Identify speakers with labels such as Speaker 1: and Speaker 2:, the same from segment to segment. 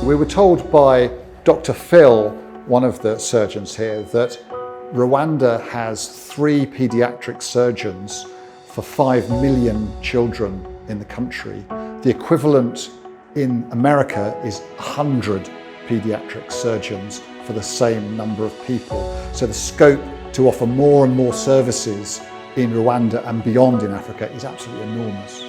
Speaker 1: We were told by Dr. Phil, one of the surgeons here, that Rwanda has 3 pediatric surgeons for 5 million children in the country. The equivalent in America is 100 pediatric surgeons for the same number of people. So the scope to offer more and more services in Rwanda and beyond in Africa is absolutely enormous.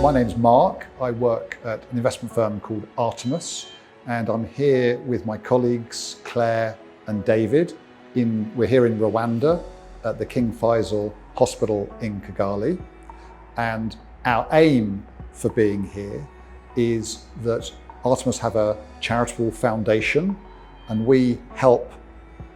Speaker 1: My name's Mark. I work at an investment firm called Artemis, and I'm here with my colleagues Claire and David. We're here in Rwanda at the King Faisal Hospital in Kigali, and our aim for being here is that Artemis have a charitable foundation, and we help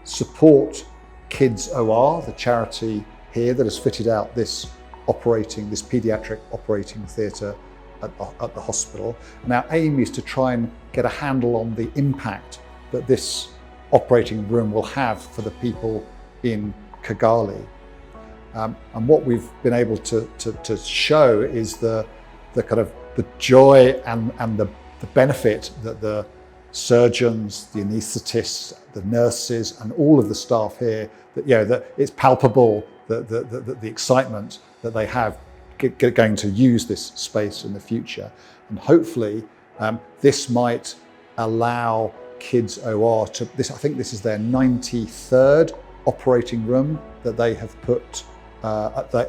Speaker 1: support KidsOR, the charity here that has fitted out this pediatric operating theatre at the hospital. And our aim is to try and get a handle on the impact that this operating room will have for the people in Kigali. And what we've been able to show is the kind of the joy and the benefit that the surgeons, the anaesthetists, the nurses, and all of the staff here, that it's palpable, the excitement that they have going to use this space in the future. And hopefully this might allow KidsOR to, I think this is their 93rd operating room that they have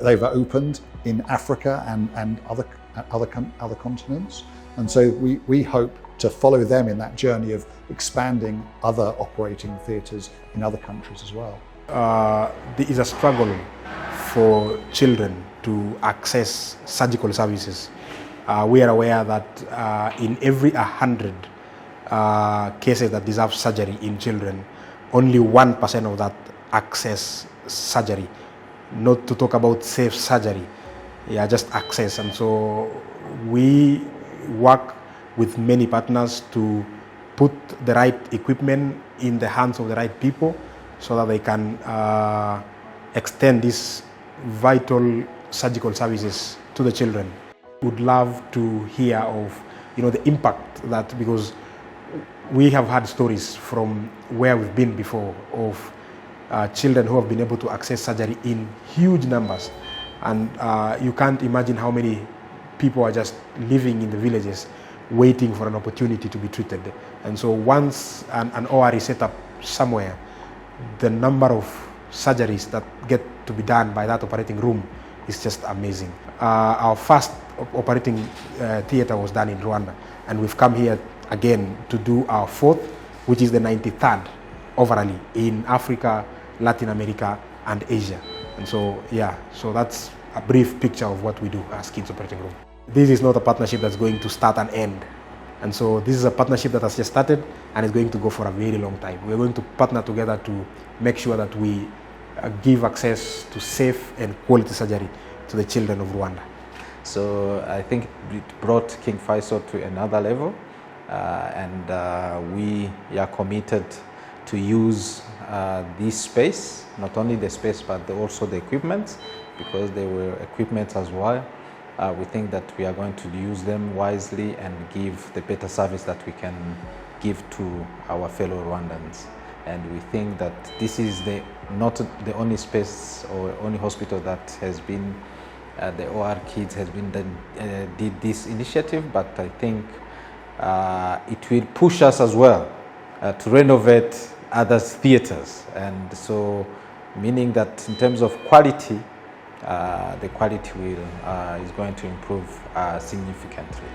Speaker 1: they've opened in Africa and other continents. And so we hope to follow them in that journey of expanding other operating theatres in other countries as well.
Speaker 2: There is a struggle for children to access surgical services. We are aware that in every 100 cases that deserve surgery in children, only 1% of that access surgery, not to talk about safe surgery, just access. And so we work with many partners to put the right equipment in the hands of the right people so that they can extend these vital surgical services to the children. Would love to hear of the impact that, because we have had stories from where we've been before of children who have been able to access surgery in huge numbers, and you can't imagine how many people are just living in the villages waiting for an opportunity to be treated. And so once an OR is set up somewhere, the number of surgeries that get to be done by that operating room is just amazing. Our first operating theatre was done in Rwanda, and we've come here again to do our 4th, which is the 93rd overall in Africa, Latin America, and Asia. And so, so that's a brief picture of what we do as Kids Operating Room. This is not a partnership that's going to start and end. And so this is a partnership that has just started and is going to go for a very long time. We're going to partner together to make sure that we give access to safe and quality surgery to the children of Rwanda.
Speaker 3: So I think it brought King Faisal to another level, and we are committed to use this space, not only the space but also the equipment, because they were equipment as well. We think that we are going to use them wisely and give the better service that we can give to our fellow Rwandans. And we think that this is not the only space or only hospital that has been, the OR Kids has been did this initiative, but I think it will push us as well to renovate other theatres. And so, meaning that in terms of quality, the quality is going to improve significantly.